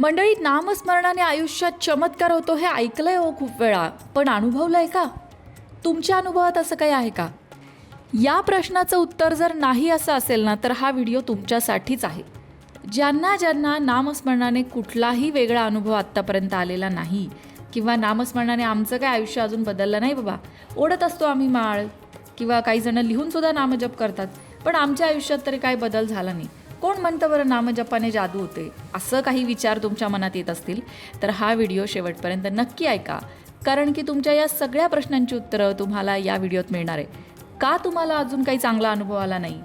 मंडळी, नामस्मरणाने आयुष्यात चमत्कार होतो हे ऐकलंय हो खूप वेळा, पण अनुभवलंय का? तुमच्या अनुभवात असं काही आहे का? या प्रश्नाचं उत्तर जर नाही असं असेल ना, तर हा व्हिडिओ तुमच्यासाठीच आहे. ज्यांना ज्यांना नामस्मरणाने कुठलाही वेगळा अनुभव आत्तापर्यंत आलेला नाही, किंवा नामस्मरणाने आमचं काय आयुष्य अजून बदललं नाही बाबा, ओढत असतो आम्ही माळ, किंवा काही जण लिहूनसुद्धा नामजप करतात, पण आमच्या आयुष्यात तरी काही बदल झाला नाही. कोण म्हणतं बरं नामजपाने जादू होते? असं काही विचार तुमच्या मनात येत असतील तर हा व्हिडिओ शेवटपर्यंत नक्की ऐका, कारण की तुमच्या या सगळ्या प्रश्नांची उत्तरं तुम्हाला या व्हिडिओत मिळणार आहे. का तुम्हाला अजून काही चांगला अनुभव आला नाही?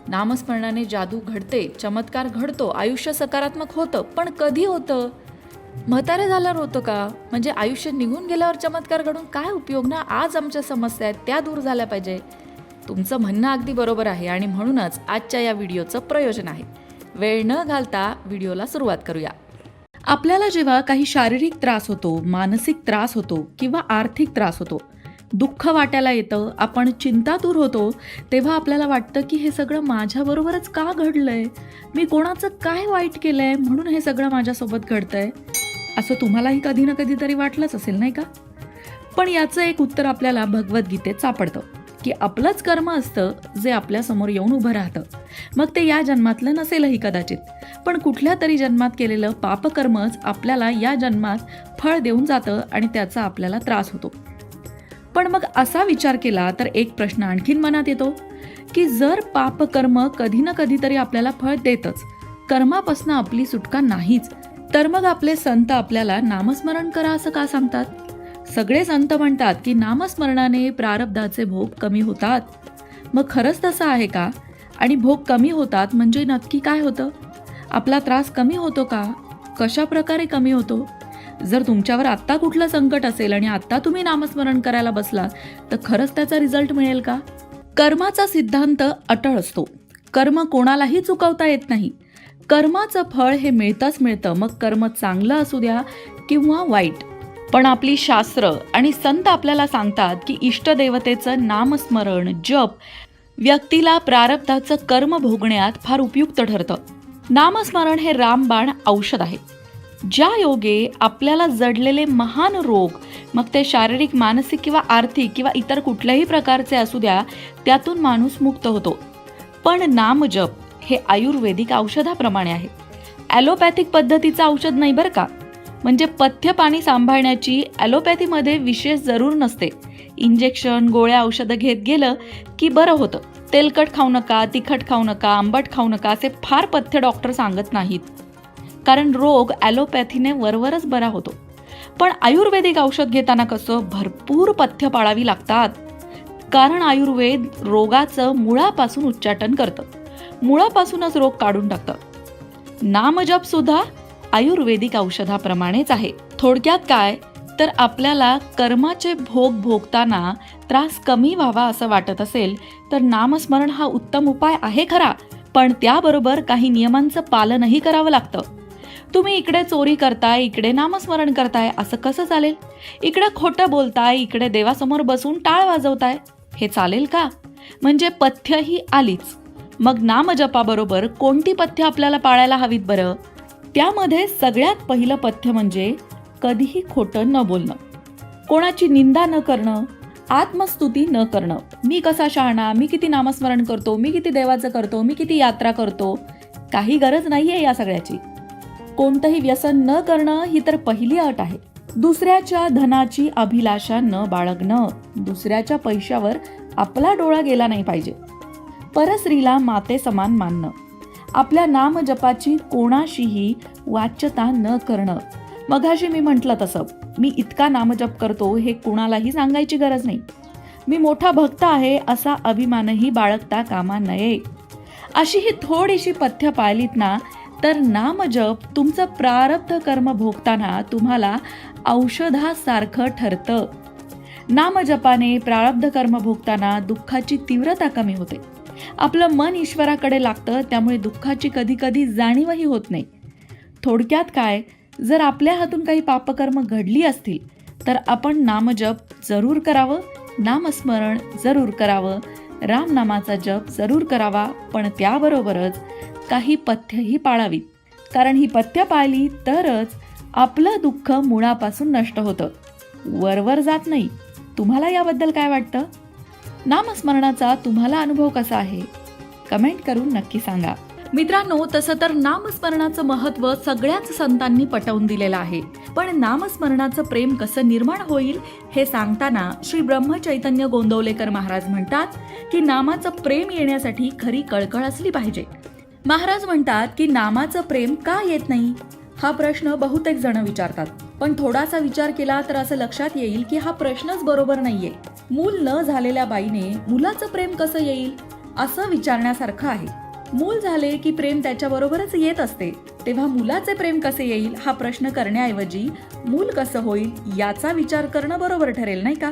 नामस्मरणाने जादू घडते, चमत्कार घडतो, आयुष्य सकारात्मक होतं, पण कधी होतं? म्हातारे झाल्यावर होतं का? म्हणजे आयुष्य निघून गेल्यावर चमत्कार घडून काय उपयोग ना? आज आमच्या समस्या आहेत त्या दूर झाल्या पाहिजे. तुमचं म्हणणं अगदी बरोबर आहे आणि म्हणूनच आजच्या या व्हिडिओचं प्रयोजन आहे. वेळ न घालता व्हिडिओला सुरुवात करूया. आपल्याला जेव्हा काही शारीरिक त्रास होतो, मानसिक त्रास होतो किंवा आर्थिक त्रास होतो, दुःख वाटायला येतं, आपण चिंतातूर होतो, तेव्हा आपल्याला वाटतं की हे सगळं माझ्याबरोबरच का घडलंय? मी कोणाचं काय वाईट केलंय म्हणून हे सगळं माझ्यासोबत घडतंय? असं तुम्हालाही कधी ना कधीतरी वाटलंच असेल नाही का? पण याचं एक उत्तर आपल्याला भगवद्गीतेत सापडतं की आपलंच कर्म असतं जे आपल्यासमोर येऊन उभं राहतं. मग ते या जन्मातलं नसेलही कदाचित, पण कुठल्या तरी जन्मात केलेलं पापकर्मच आपल्याला या जन्मात फळ देऊन जातं आणि त्याचा आपल्याला त्रास होतो. पण मग असा विचार केला तर एक प्रश्न आणखीन मनात येतो की जर पापकर्म कधी ना कधीतरी आपल्याला फळ देतच, कर्मापासून आपली सुटका नाहीच, तर मग आपले संत आपल्याला नामस्मरण करा असं का सांगतात? सगळे संत म्हणतात की नामस्मरणाने प्रारब्धाचे भोग कमी होतात. मग खरंच तसं आहे का? आणि भोग कमी होतात म्हणजे नक्की काय होतं? आपला त्रास कमी होतो का? कशा प्रकारे कमी होतो? जर तुमच्यावर आत्ता कुठलं संकट असेल आणि आत्ता तुम्ही नामस्मरण करायला बसलात तर खरंच त्याचा रिझल्ट मिळेल का? कर्माचा सिद्धांत अटळ असतो. कर्म कोणालाही चुकवता येत नाही. कर्माचं फळ हे मिळतंच मिळतं, मग कर्म चांगलं असू द्या किंवा वाईट. पण आपली शास्त्र आणि संत आपल्याला सांगतात की इष्टदेवतेचं नामस्मरण, जप व्यक्तीला प्रारब्धाचं कर्म भोगण्यात फार उपयुक्त ठरतं. नामस्मरण हे रामबाण औषध आहे. ज्या योगे आपल्याला जडलेले महान रोग, मग ते शारीरिक, मानसिक किंवा आर्थिक किंवा इतर कुठल्याही प्रकारचे असू द्या, त्यातून माणूस मुक्त होतो. पण नामजप हे आयुर्वेदिक औषधाप्रमाणे आहे. ॲलोपॅथिक पद्धतीचं औषध नाही बरं का. म्हणजे पथ्य पाणी सांभाळण्याची ॲलोपॅथीमध्ये विशेष जरूर नसते. इंजेक्शन, गोळ्या, औषधं घेत गेलं की बरं होतं. तेलकट खाऊ नका, तिखट खाऊ नका, आंबट खाऊ नका असे फार पथ्य डॉक्टर सांगत नाहीत, कारण रोग ॲलोपॅथीने वरवरच बरा होतो. पण आयुर्वेदिक औषध घेताना कसं भरपूर पथ्य पाळावी लागतात, कारण आयुर्वेद रोगाचं मुळापासून उच्चाटन करतं, मुळापासूनच रोग काढून टाकतं. नामजप सुद्धा आयुर्वेदिक औषधाप्रमाणेच आहे. थोडक्यात काय तर आपल्याला कर्माचे भोग भोगताना त्रास कमी व्हावा असं वाटत असेल तर नामस्मरण हा उत्तम उपाय आहे खरा, पण त्याबरोबर काही नियमांचं पालनही करावं लागतं. तुम्ही इकडे चोरी करताय, इकडे नामस्मरण करताय, असं कसं चालेल? इकडे खोटं बोलताय, इकडे देवासमोर बसून टाळ वाजवताय, हे चालेल का? म्हणजे पथ्य ही आलीच. मग नामजपाबरोबर कोणती पथ्य आपल्याला पाळायला हवीत बरं? त्यामध्ये सगळ्यात पहिलं पथ्य म्हणजे कधीही खोटं न बोलणं, कोणाची निंदा न करणं, आत्मस्तुती न करणं. मी कसा शहाणा, मी किती नामस्मरण करतो, मी किती देवाचं करतो, मी किती यात्रा करतो. काही गरज नाहीये या सगळ्याची. कोणतंही व्यसन न करणं ही तर पहिली अट आहे. दुसऱ्याच्या धनाची अभिलाषा न बाळगणं, दुसऱ्याच्या पैशावर आपला डोळा गेला नाही पाहिजे. परस्त्रीला माते समान मानणं, आपल्या नामजपाची कोणाशीही वाच्यता न करणं. मगाशी मी म्हटलं तसं, मी इतका नामजप करतो हे कोणालाही सांगायची गरज नाही. मी मोठा भक्त आहे असा अभिमानही बाळगता कामा नये. अशी ही थोडीशी पथ्य पाळलीत ना तर नामजप तुमचं प्रारब्ध कर्म भोगताना तुम्हाला औषधासारखं ठरतं. नामजपाने प्रारब्ध कर्म भोगताना दुःखाची तीव्रता कमी होते. आपलं मन ईश्वराकडे लागतं, त्यामुळे दुःखाची कधी कधी जाणीवही होत नाही. थोडक्यात काय, जर आपल्या हातून काही पापकर्म घडली असतील तर आपण नामजप जरूर करावं, नामस्मरण जरूर करावं, रामनामाचा जप जरूर करावा, पण त्याबरोबरच काही पथ्यही पाळावीत. कारण ही पथ्य पाळली तरच आपलं दुःख मुळापासून नष्ट होतं, वरवर जात नाही. तुम्हाला याबद्दल काय वाटतं? नामस्मरणाचा तुम्हाला अनुभव कसा आहे? कमेंट करून नक्की सांगा. मित्रांनो, तसं तर नामस्मरणाचं महत्त्व सगळ्याच संतांनी पटवून दिलेलं आहे. पण नामस्मरणाचं प्रेम कसं निर्माण होईल हे सांगताना श्री ब्रह्मचैतन्य गोंदवलेकर महाराज म्हणतात की नामाचं प्रेम येण्यासाठी खरी कळकळ असली पाहिजे. महाराज म्हणतात की नामाचं प्रेम का येत नाही हा प्रश्न बहुतेक जण विचारतात. पण थोडासा विचार केला तर असं लक्षात येईल की हा प्रश्नच बरोबर नाहीये. मूल न झालेल्या बाईने मुलाचं प्रेम कसं येईल असं विचारण्यासारखं आहे. मूल झाले की प्रेम त्याच्याबरोबरच येत असते, तेव्हा मुलाचे प्रेम कसे येईल हा प्रश्न करण्याऐवजी मूल कसं होईल याचा विचार करणं बरोबर ठरेल, नाही का?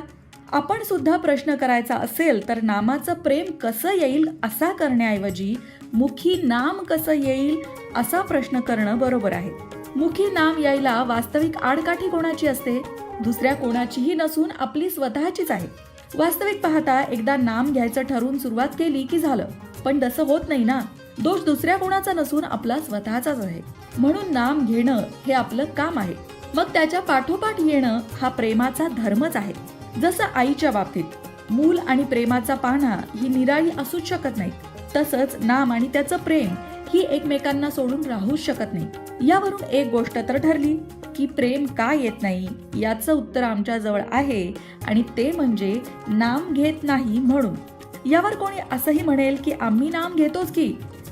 आपण सुद्धा प्रश्न करायचा असेल तर नामाचं प्रेम कसं येईल असा करण्याऐवजी मुखी नाम कसं येईल असा प्रश्न करणं बरोबर आहे. मुखी नाम यायला वास्तविक आडकाठी कोणाची असते? दुसऱ्या कोणाचीही नसून आपली स्वतःचीच आहे. वास्तविक पाहता एकदा नाम घ्यायचं ठरवून सुरुवात केली की झालं, पण तसं होत नाही ना. दोष दुसऱ्या कोणाचा नसून आपला स्वतःचाच आहे. म्हणून नाम घेणं हे आपलं काम आहे. मग त्याच्या पाठोपाठ येणं हा प्रेमाचा धर्मच आहे. जसं आईच्या बाबतीत मूल आणि प्रेमाचा पाना ही निराळी असूच शकत नाही, तसंच नाम आणि त्याचं प्रेम ही एकमेकांना सोडून राहूच शकत नाही. यावरून एक गोष्ट तर ठरली की प्रेम का येत नाही याचं उत्तर आमच्या जवळ आहे, आणि ते म्हणजे नाम घेत नाही म्हणून. यावर कोणी असंही म्हणेल की आम्ही नाम घेतोच की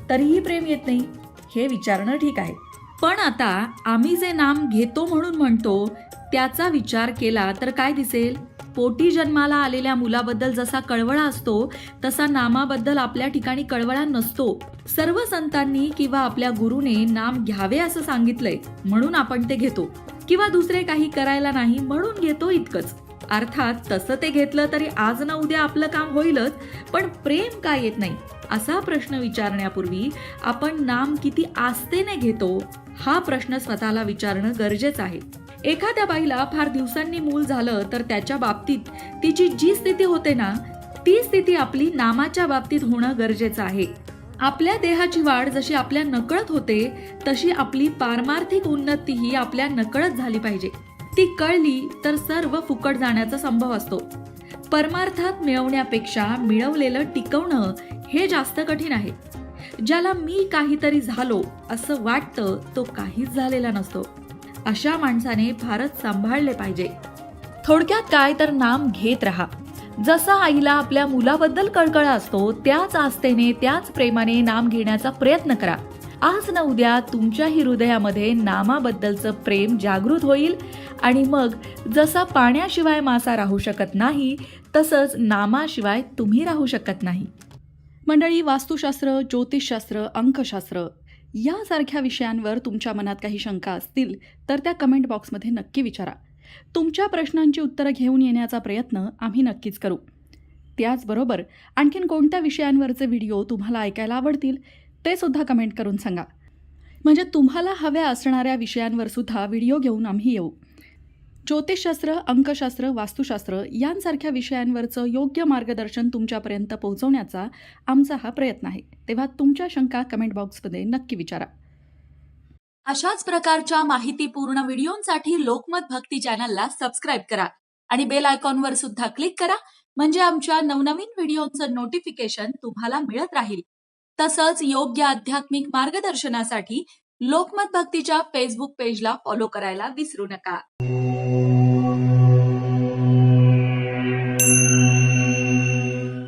तरीही प्रेम येत नाही, हे विचारणं ठीक आहे. पण आता आम्ही जे नाम घेतो म्हणून म्हणतो त्याचा विचार केला तर काय दिसेल? पोटी जन्माला आलेल्या मुलाबद्दल जसा कळवळा असतो तसा नामाबद्दल आपल्या ठिकाणी कळवळा नसतो. सर्व संतांनी किंवा आपल्या गुरुने नाम घ्यावे असं सांगितलंय म्हणून आपण ते घेतो, किंवा दुसरे काही करायला नाही म्हणून घेतो, इतकंच. अर्थात तसं ते घेतलं तरी आज ना उद्या आपलं काम होईलच, पण प्रेम का येत नाही असा प्रश्न विचारण्यापूर्वी आपण नाम किती आस्थेने घेतो हा प्रश्न स्वतःला विचारणं गरजेचं आहे. एखाद्या बाईला फार दिवसांनी मूल झालं तर त्याच्या बाबतीत तिची जी स्थिती होते ना ती स्थिती आपली नामाच्या बाबतीत होणं गरजेचं आहे. आपल्या देहाची वाढ जशी आपल्या नकळत होते तशी आपली पारमार्थिक उन्नतीही आपल्या नकळत झाली पाहिजे. ती कळली तर सर्व फुकट जाण्याचा संभव असतो. परमार्थात मिळवण्यापेक्षा मिळवलेलं टिकवणं हे जास्त कठीण आहे. ज्याला मी काहीतरी झालो असं वाटतं तो काहीच झालेला नसतो. अशा माणसाने फारच सांभाळले पाहिजे. थोडक्यात काय तर नाम घेत राहा. जसा आईला आपल्या मुलाबद्दल कळकळा असतो त्याच आस्थेने त्याच प्रेमाने नाम घेण्याचा प्रयत्न करा. आज ना उद्या तुमच्याही हृदयामध्ये नामाबद्दलचं प्रेम जागृत होईल, आणि मग जसा पाण्याशिवाय मासा राहू शकत नाही तसंच नामाशिवाय तुम्ही राहू शकत नाही. मंडळी, वास्तुशास्त्र, ज्योतिषशास्त्र, अंकशास्त्र यासारख्या विषयांवर तुमच्या मनात काही शंका असतील तर त्या कमेंट बॉक्समध्ये नक्की विचारा. तुमच्या प्रश्नांची उत्तरं घेऊन येण्याचा प्रयत्न आम्ही नक्कीच करू. त्याचबरोबर आणखीन कोणत्या विषयांवरचे व्हिडिओ तुम्हाला ऐकायला आवडतील ते सुद्धा कमेंट करून सांगा, म्हणजे तुम्हाला हव्या असणाऱ्या विषयांवर सुद्धा व्हिडिओ घेऊन आम्ही येऊ. ज्योतिषशास्त्र, अंकशास्त्र, वास्तुशास्त्र यांसारख्या विषयांवरचं योग्य मार्गदर्शन तुमच्यापर्यंत पोहोचवण्याचा आमचा हा प्रयत्न आहे. तेव्हा तुमच्या शंका कमेंट बॉक्समध्ये नक्की विचारा. अशाच प्रकारच्या माहितीपूर्ण व्हिडिओंसाठी लोकमत भक्ती चॅनलला सबस्क्राईब करा आणि बेल आयकॉनवर सुद्धा क्लिक करा, म्हणजे आमच्या नवनवीन व्हिडिओंचं नोटिफिकेशन तुम्हाला मिळत राहील. तसंच योग्य आध्यात्मिक मार्गदर्शनासाठी लोकमत भक्तीच्या फेसबुक पेजला फॉलो करायला विसरू नका.